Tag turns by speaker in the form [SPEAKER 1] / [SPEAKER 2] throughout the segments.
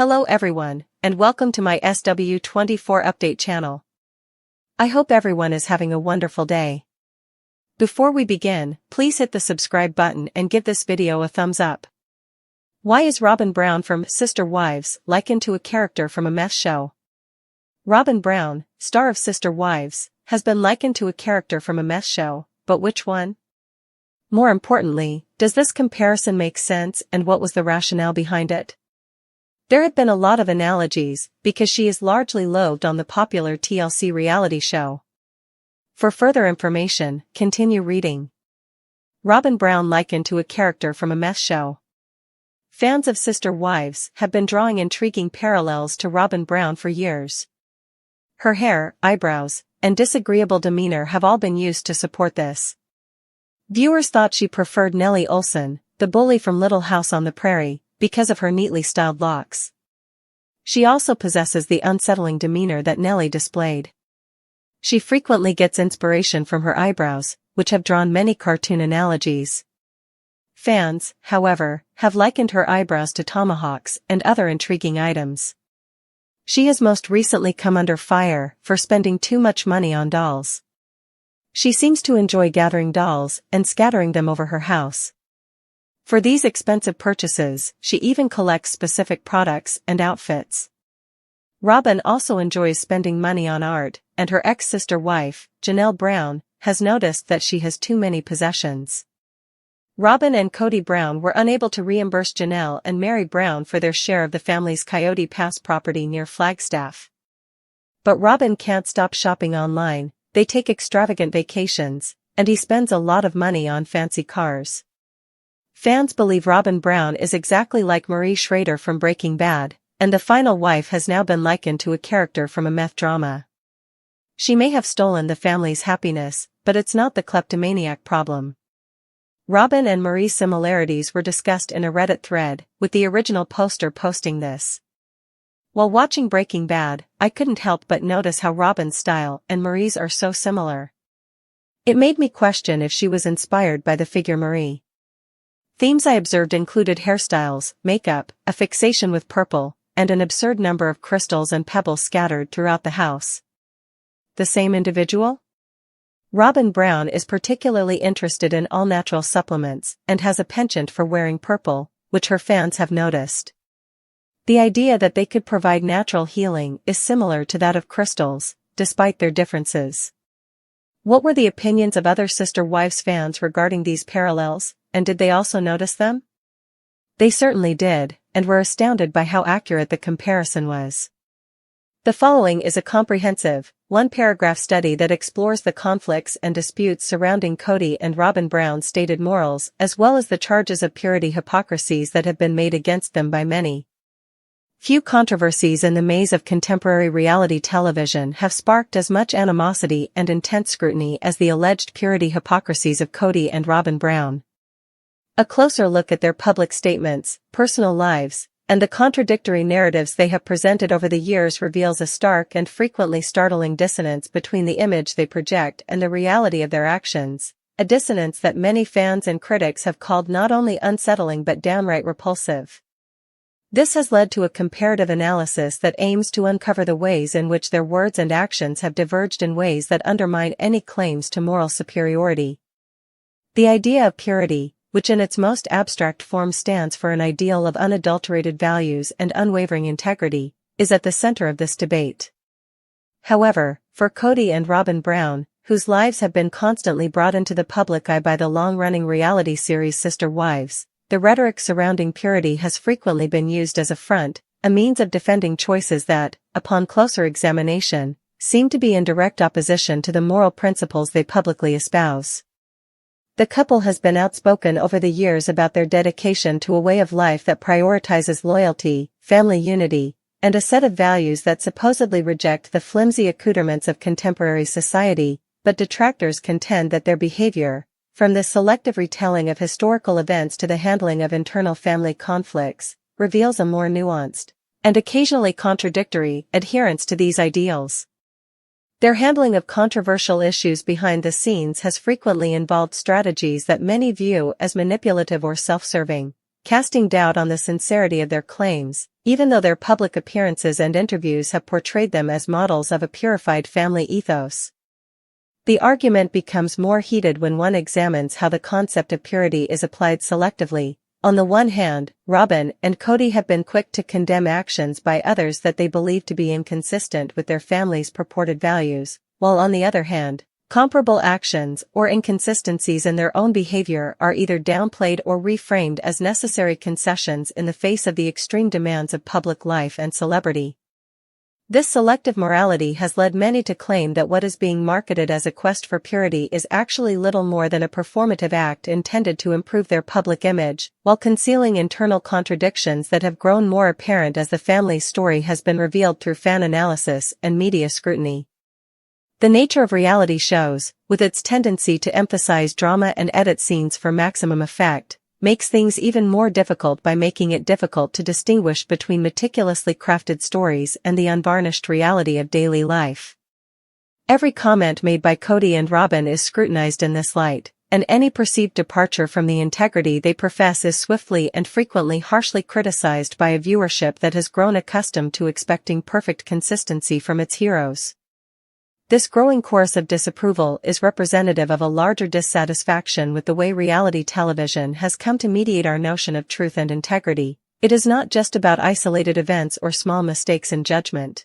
[SPEAKER 1] Hello everyone, and welcome to my SW24 update channel. I hope everyone is having a wonderful day. Before we begin, please hit the subscribe button and give this video a thumbs up. Why is Robyn Brown from Sister Wives likened to a character from a Meth show? Robyn Brown, star of Sister Wives, has been likened to a character from a Meth show, but which one? More importantly, does this comparison make sense, and what was the rationale behind it? There have been a lot of analogies, because she is largely loathed on the popular TLC reality show. For further information, continue reading. Robyn Brown likened to a character from a Meth show. Fans of Sister Wives have been drawing intriguing parallels to Robyn Brown for years. Her hair, eyebrows, and disagreeable demeanor have all been used to support this. Viewers thought she preferred Nellie Olson, the bully from Little House on the Prairie, because of her neatly styled locks. She also possesses the unsettling demeanor that Nellie displayed. She frequently gets inspiration from her eyebrows, which have drawn many cartoon analogies. Fans, however, have likened her eyebrows to tomahawks and other intriguing items. She has most recently come under fire for spending too much money on dolls. She seems to enjoy gathering dolls and scattering them over her house. For these expensive purchases, she even collects specific products and outfits. Robyn also enjoys spending money on art, and her ex-sister wife, Janelle Brown, has noticed that she has too many possessions. Robyn and Cody Brown were unable to reimburse Janelle and Mary Brown for their share of the family's Coyote Pass property near Flagstaff. But Robyn can't stop shopping online. They take extravagant vacations, and he spends a lot of money on fancy cars. Fans believe Robyn Brown is exactly like Marie Schrader from Breaking Bad, and the final wife has now been likened to a character from a Meth drama. She may have stolen the family's happiness, but it's not the kleptomaniac problem. Robyn and Marie's similarities were discussed in a Reddit thread, with the original poster posting this. While watching Breaking Bad, I couldn't help but notice how Robyn's style and Marie's are so similar. It made me question if she was inspired by the figure Marie. Themes I observed included hairstyles, makeup, a fixation with purple, and an absurd number of crystals and pebbles scattered throughout the house. The same individual? Robyn Brown is particularly interested in all-natural supplements and has a penchant for wearing purple, which her fans have noticed. The idea that they could provide natural healing is similar to that of crystals, despite their differences. What were the opinions of other Sister Wives fans regarding these parallels, and did they also notice them? They certainly did, and were astounded by how accurate the comparison was. The following is a comprehensive, one-paragraph study that explores the conflicts and disputes surrounding Cody and Robyn Brown's stated morals, as well as the charges of purity hypocrisies that have been made against them by many. Few controversies in the maze of contemporary reality television have sparked as much animosity and intense scrutiny as the alleged purity hypocrisies of Cody and Robyn Brown. A closer look at their public statements, personal lives, and the contradictory narratives they have presented over the years reveals a stark and frequently startling dissonance between the image they project and the reality of their actions, a dissonance that many fans and critics have called not only unsettling but downright repulsive. This has led to a comparative analysis that aims to uncover the ways in which their words and actions have diverged in ways that undermine any claims to moral superiority. The idea of purity, which in its most abstract form stands for an ideal of unadulterated values and unwavering integrity, is at the center of this debate. However, for Cody and Robyn Brown, whose lives have been constantly brought into the public eye by the long-running reality series Sister Wives, the rhetoric surrounding purity has frequently been used as a front, a means of defending choices that, upon closer examination, seem to be in direct opposition to the moral principles they publicly espouse. The couple has been outspoken over the years about their dedication to a way of life that prioritizes loyalty, family unity, and a set of values that supposedly reject the flimsy accoutrements of contemporary society, but detractors contend that their behavior, from the selective retelling of historical events to the handling of internal family conflicts, reveals a more nuanced, and occasionally contradictory, adherence to these ideals. Their handling of controversial issues behind the scenes has frequently involved strategies that many view as manipulative or self-serving, casting doubt on the sincerity of their claims, even though their public appearances and interviews have portrayed them as models of a purified family ethos. The argument becomes more heated when one examines how the concept of purity is applied selectively. On the one hand, Robyn and Cody have been quick to condemn actions by others that they believe to be inconsistent with their family's purported values, while on the other hand, comparable actions or inconsistencies in their own behavior are either downplayed or reframed as necessary concessions in the face of the extreme demands of public life and celebrity. This selective morality has led many to claim that what is being marketed as a quest for purity is actually little more than a performative act intended to improve their public image, while concealing internal contradictions that have grown more apparent as the family's story has been revealed through fan analysis and media scrutiny. The nature of reality shows, with its tendency to emphasize drama and edit scenes for maximum effect, makes things even more difficult by making it difficult to distinguish between meticulously crafted stories and the unvarnished reality of daily life. Every comment made by Cody and Robyn is scrutinized in this light, and any perceived departure from the integrity they profess is swiftly and frequently harshly criticized by a viewership that has grown accustomed to expecting perfect consistency from its heroes. This growing chorus of disapproval is representative of a larger dissatisfaction with the way reality television has come to mediate our notion of truth and integrity. It is not just about isolated events or small mistakes in judgment.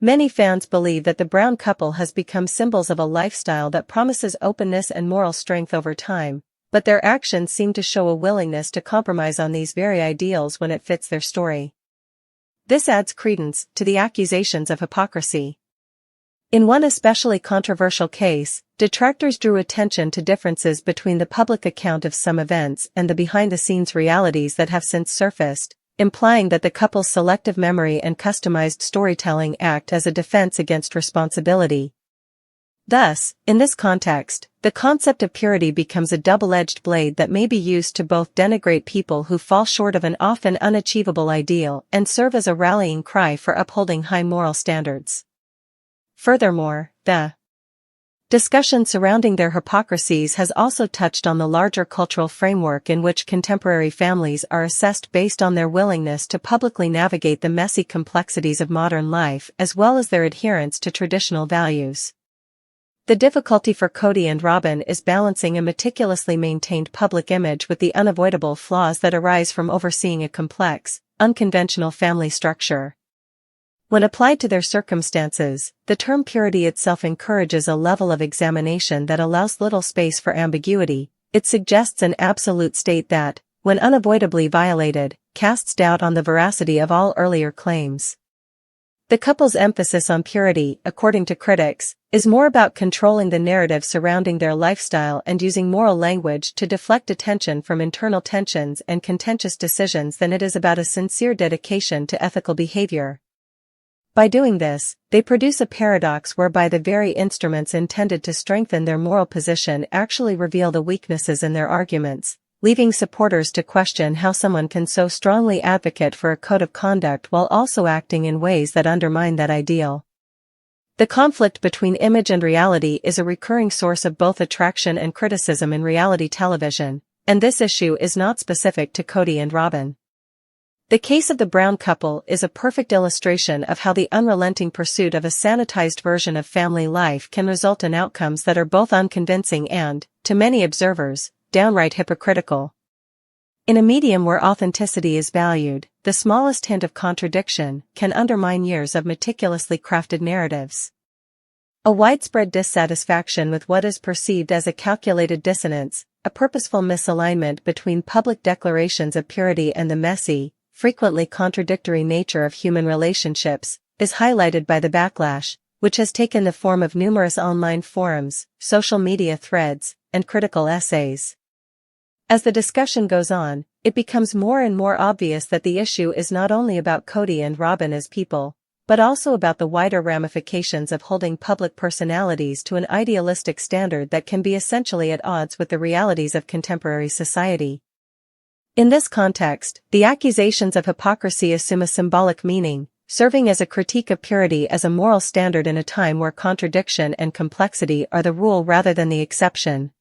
[SPEAKER 1] Many fans believe that the Brown couple has become symbols of a lifestyle that promises openness and moral strength over time, but their actions seem to show a willingness to compromise on these very ideals when it fits their story. This adds credence to the accusations of hypocrisy. In one especially controversial case, detractors drew attention to differences between the public account of some events and the behind-the-scenes realities that have since surfaced, implying that the couple's selective memory and customized storytelling act as a defense against responsibility. Thus, in this context, the concept of purity becomes a double-edged blade that may be used to both denigrate people who fall short of an often unachievable ideal and serve as a rallying cry for upholding high moral standards. Furthermore, the discussion surrounding their hypocrisies has also touched on the larger cultural framework in which contemporary families are assessed based on their willingness to publicly navigate the messy complexities of modern life as well as their adherence to traditional values. The difficulty for Cody and Robyn is balancing a meticulously maintained public image with the unavoidable flaws that arise from overseeing a complex, unconventional family structure. When applied to their circumstances, the term purity itself encourages a level of examination that allows little space for ambiguity. It suggests an absolute state that, when unavoidably violated, casts doubt on the veracity of all earlier claims. The couple's emphasis on purity, according to critics, is more about controlling the narrative surrounding their lifestyle and using moral language to deflect attention from internal tensions and contentious decisions than it is about a sincere dedication to ethical behavior. By doing this, they produce a paradox whereby the very instruments intended to strengthen their moral position actually reveal the weaknesses in their arguments, leaving supporters to question how someone can so strongly advocate for a code of conduct while also acting in ways that undermine that ideal. The conflict between image and reality is a recurring source of both attraction and criticism in reality television, and this issue is not specific to Cody and Robyn. The case of the Brown couple is a perfect illustration of how the unrelenting pursuit of a sanitized version of family life can result in outcomes that are both unconvincing and, to many observers, downright hypocritical. In a medium where authenticity is valued, the smallest hint of contradiction can undermine years of meticulously crafted narratives. A widespread dissatisfaction with what is perceived as a calculated dissonance, a purposeful misalignment between public declarations of purity and the messy, frequently contradictory nature of human relationships, is highlighted by the backlash, which has taken the form of numerous online forums, social media threads, and critical essays. As the discussion goes on, it becomes more and more obvious that the issue is not only about Cody and Robyn as people, but also about the wider ramifications of holding public personalities to an idealistic standard that can be essentially at odds with the realities of contemporary society. In this context, the accusations of hypocrisy assume a symbolic meaning, serving as a critique of purity as a moral standard in a time where contradiction and complexity are the rule rather than the exception.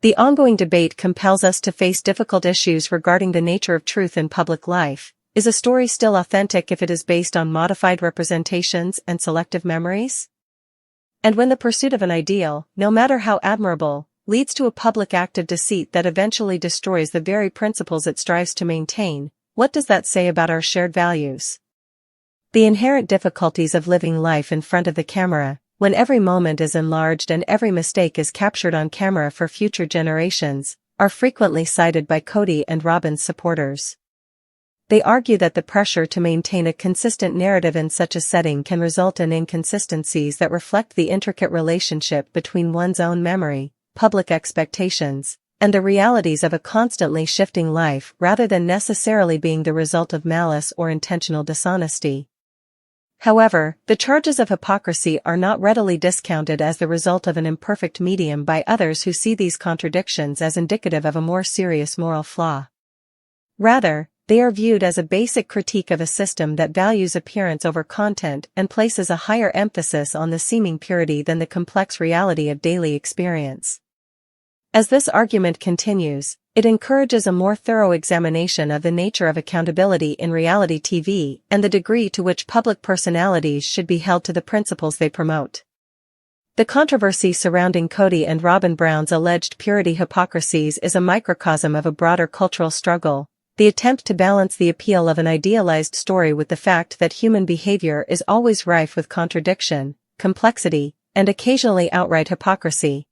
[SPEAKER 1] The ongoing debate compels us to face difficult issues regarding the nature of truth in public life. Is a story still authentic if it is based on modified representations and selective memories? And when the pursuit of an ideal, no matter how admirable, leads to a public act of deceit that eventually destroys the very principles it strives to maintain, what does that say about our shared values? The inherent difficulties of living life in front of the camera, when every moment is enlarged and every mistake is captured on camera for future generations, are frequently cited by Cody and Robyn's supporters. They argue that the pressure to maintain a consistent narrative in such a setting can result in inconsistencies that reflect the intricate relationship between one's own memory, public expectations, and the realities of a constantly shifting life rather than necessarily being the result of malice or intentional dishonesty. However, the charges of hypocrisy are not readily discounted as the result of an imperfect medium by others who see these contradictions as indicative of a more serious moral flaw. Rather, they are viewed as a basic critique of a system that values appearance over content and places a higher emphasis on the seeming purity than the complex reality of daily experience. As this argument continues, it encourages a more thorough examination of the nature of accountability in reality TV and the degree to which public personalities should be held to the principles they promote. The controversy surrounding Cody and Robyn Brown's alleged purity hypocrisies is a microcosm of a broader cultural struggle, the attempt to balance the appeal of an idealized story with the fact that human behavior is always rife with contradiction, complexity, and occasionally outright hypocrisy.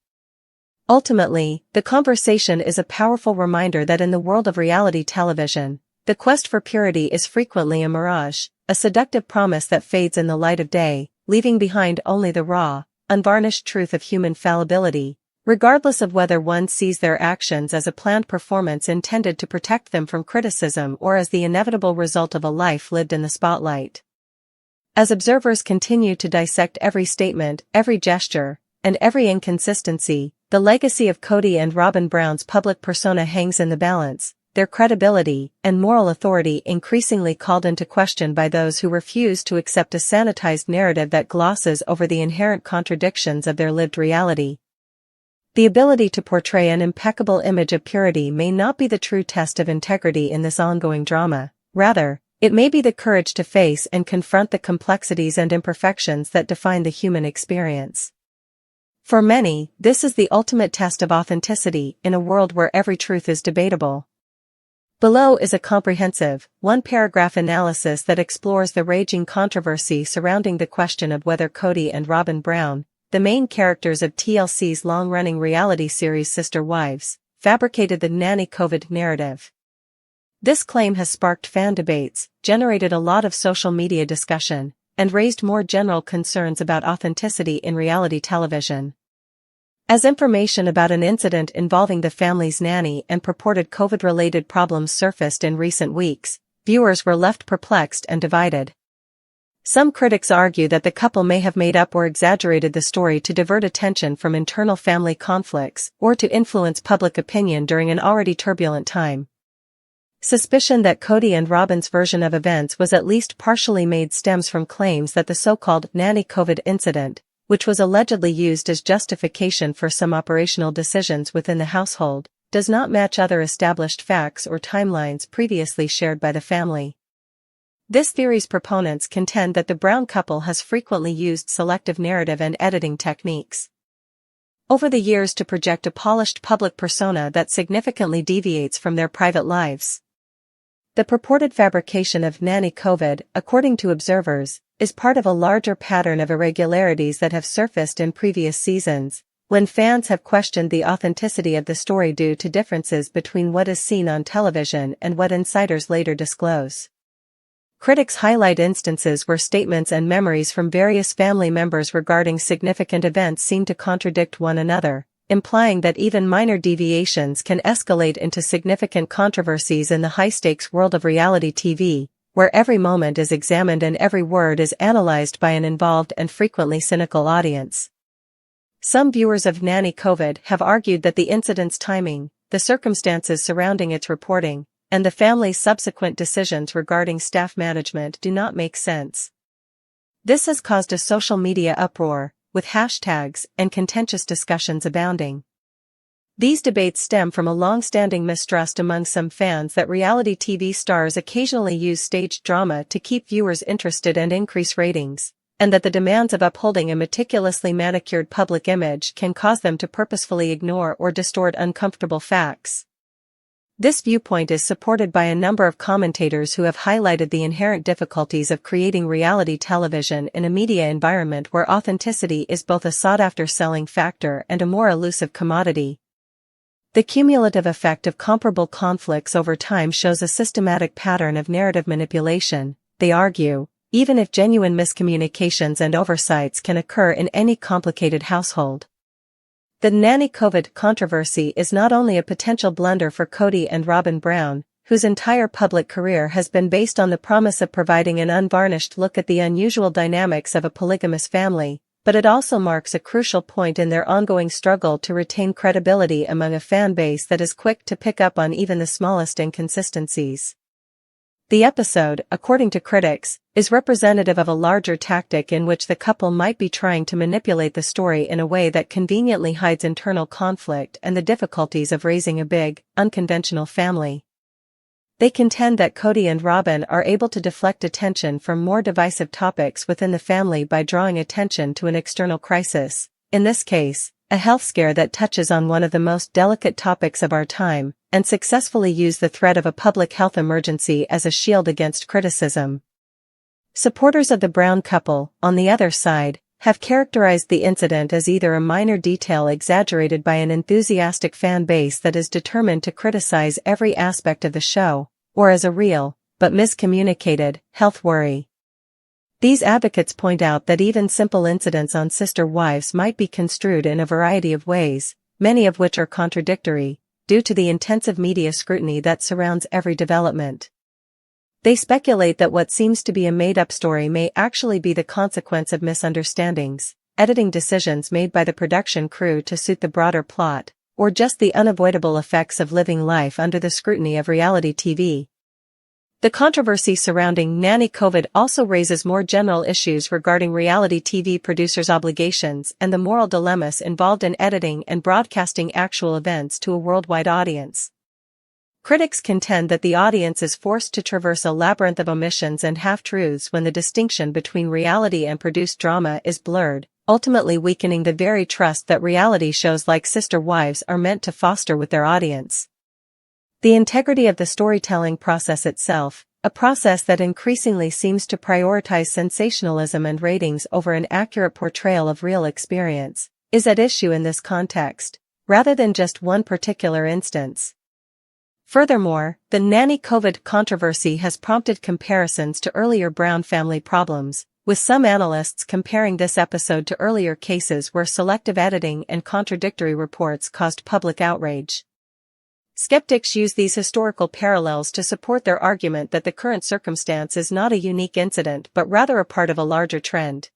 [SPEAKER 1] Ultimately, the conversation is a powerful reminder that in the world of reality television, the quest for purity is frequently a mirage, a seductive promise that fades in the light of day, leaving behind only the raw, unvarnished truth of human fallibility, regardless of whether one sees their actions as a planned performance intended to protect them from criticism or as the inevitable result of a life lived in the spotlight. As observers continue to dissect every statement, every gesture, and every inconsistency, the legacy of Cody and Robyn Brown's public persona hangs in the balance, their credibility and moral authority increasingly called into question by those who refuse to accept a sanitized narrative that glosses over the inherent contradictions of their lived reality. The ability to portray an impeccable image of purity may not be the true test of integrity in this ongoing drama, rather, it may be the courage to face and confront the complexities and imperfections that define the human experience. For many, this is the ultimate test of authenticity in a world where every truth is debatable. Below is a comprehensive, one-paragraph analysis that explores the raging controversy surrounding the question of whether Cody and Robyn Brown, the main characters of TLC's long-running reality series Sister Wives, fabricated the nanny COVID narrative. This claim has sparked fan debates, generated a lot of social media discussion, and raised more general concerns about authenticity in reality television. As information about an incident involving the family's nanny and purported COVID-related problems surfaced in recent weeks, viewers were left perplexed and divided. Some critics argue that the couple may have made up or exaggerated the story to divert attention from internal family conflicts or to influence public opinion during an already turbulent time. Suspicion that Cody and Robyn's version of events was at least partially made stems from claims that the so-called nanny COVID incident, which was allegedly used as justification for some operational decisions within the household, does not match other established facts or timelines previously shared by the family. This theory's proponents contend that the Brown couple has frequently used selective narrative and editing techniques over the years to project a polished public persona that significantly deviates from their private lives. The purported fabrication of nanny COVID, according to observers, is part of a larger pattern of irregularities that have surfaced in previous seasons, when fans have questioned the authenticity of the story due to differences between what is seen on television and what insiders later disclose. Critics highlight instances where statements and memories from various family members regarding significant events seem to contradict one another, implying that even minor deviations can escalate into significant controversies in the high-stakes world of reality TV, where every moment is examined and every word is analyzed by an involved and frequently cynical audience. Some viewers of Nanny COVID have argued that the incident's timing, the circumstances surrounding its reporting, and the family's subsequent decisions regarding staff management do not make sense. This has caused a social media uproar, with hashtags and contentious discussions abounding. These debates stem from a long-standing mistrust among some fans that reality TV stars occasionally use staged drama to keep viewers interested and increase ratings, and that the demands of upholding a meticulously manicured public image can cause them to purposefully ignore or distort uncomfortable facts. This viewpoint is supported by a number of commentators who have highlighted the inherent difficulties of creating reality television in a media environment where authenticity is both a sought-after selling factor and a more elusive commodity. The cumulative effect of comparable conflicts over time shows a systematic pattern of narrative manipulation, they argue, even if genuine miscommunications and oversights can occur in any complicated household. The nanny COVID controversy is not only a potential blunder for Kody and Robyn Brown, whose entire public career has been based on the promise of providing an unvarnished look at the unusual dynamics of a polygamous family, but it also marks a crucial point in their ongoing struggle to retain credibility among a fan base that is quick to pick up on even the smallest inconsistencies. The episode, according to critics, is representative of a larger tactic in which the couple might be trying to manipulate the story in a way that conveniently hides internal conflict and the difficulties of raising a big, unconventional family. They contend that Kody and Robyn are able to deflect attention from more divisive topics within the family by drawing attention to an external crisis, in this case, a health scare that touches on one of the most delicate topics of our time, and successfully use the threat of a public health emergency as a shield against criticism. Supporters of the Brown couple, on the other side, have characterized the incident as either a minor detail exaggerated by an enthusiastic fan base that is determined to criticize every aspect of the show, or as a real, but miscommunicated, health worry. These advocates point out that even simple incidents on sister wives might be construed in a variety of ways, many of which are contradictory, due to the intensive media scrutiny that surrounds every development. They speculate that what seems to be a made-up story may actually be the consequence of misunderstandings, editing decisions made by the production crew to suit the broader plot, or just the unavoidable effects of living life under the scrutiny of reality TV. The controversy surrounding nanny COVID also raises more general issues regarding reality TV producers' obligations and the moral dilemmas involved in editing and broadcasting actual events to a worldwide audience. Critics contend that the audience is forced to traverse a labyrinth of omissions and half-truths when the distinction between reality and produced drama is blurred, ultimately weakening the very trust that reality shows like Sister Wives are meant to foster with their audience. The integrity of the storytelling process itself, a process that increasingly seems to prioritize sensationalism and ratings over an accurate portrayal of real experience, is at issue in this context, rather than just one particular instance. Furthermore, the nanny COVID controversy has prompted comparisons to earlier Brown family problems, with some analysts comparing this episode to earlier cases where selective editing and contradictory reports caused public outrage. Skeptics use these historical parallels to support their argument that the current circumstance is not a unique incident but rather a part of a larger trend.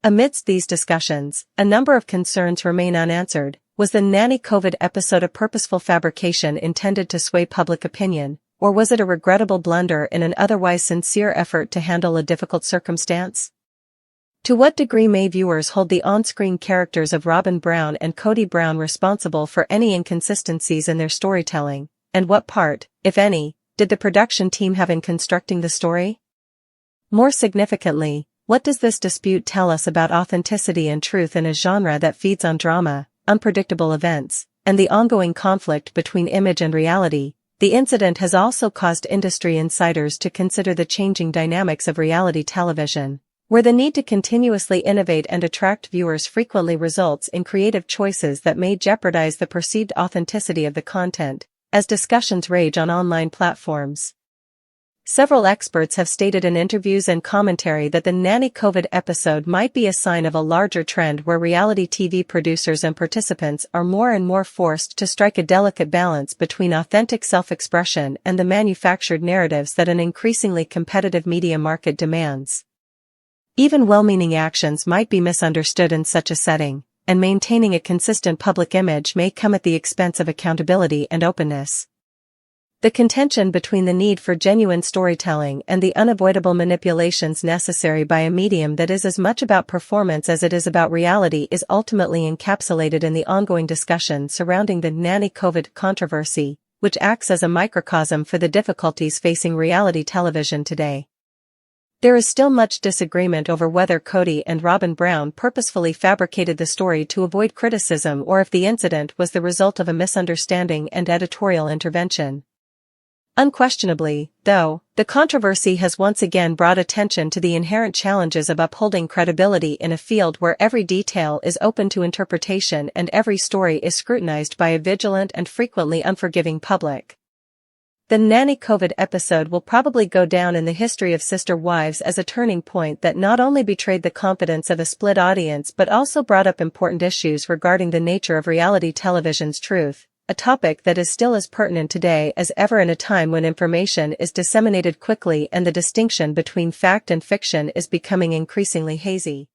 [SPEAKER 1] Amidst these discussions, a number of concerns remain unanswered. Was the nanny COVID episode a purposeful fabrication intended to sway public opinion, or was it a regrettable blunder in an otherwise sincere effort to handle a difficult circumstance? To what degree may viewers hold the on-screen characters of Robyn Brown and Kody Brown responsible for any inconsistencies in their storytelling, and what part, if any, did the production team have in constructing the story? More significantly, what does this dispute tell us about authenticity and truth in a genre that feeds on drama, unpredictable events, and the ongoing conflict between image and reality? The incident has also caused industry insiders to consider the changing dynamics of reality television, where the need to continuously innovate and attract viewers frequently results in creative choices that may jeopardize the perceived authenticity of the content, as discussions rage on online platforms. Several experts have stated in interviews and commentary that the nanny COVID episode might be a sign of a larger trend where reality TV producers and participants are more and more forced to strike a delicate balance between authentic self-expression and the manufactured narratives that an increasingly competitive media market demands. Even well-meaning actions might be misunderstood in such a setting, and maintaining a consistent public image may come at the expense of accountability and openness. The contention between the need for genuine storytelling and the unavoidable manipulations necessary by a medium that is as much about performance as it is about reality is ultimately encapsulated in the ongoing discussion surrounding the nanny-COVID controversy, which acts as a microcosm for the difficulties facing reality television today. There is still much disagreement over whether Cody and Robyn Brown purposefully fabricated the story to avoid criticism or if the incident was the result of a misunderstanding and editorial intervention. Unquestionably, though, the controversy has once again brought attention to the inherent challenges of upholding credibility in a field where every detail is open to interpretation and every story is scrutinized by a vigilant and frequently unforgiving public. The Nanny COVID episode will probably go down in the history of Sister Wives as a turning point that not only betrayed the confidence of a split audience but also brought up important issues regarding the nature of reality television's truth, a topic that is still as pertinent today as ever in a time when information is disseminated quickly and the distinction between fact and fiction is becoming increasingly hazy.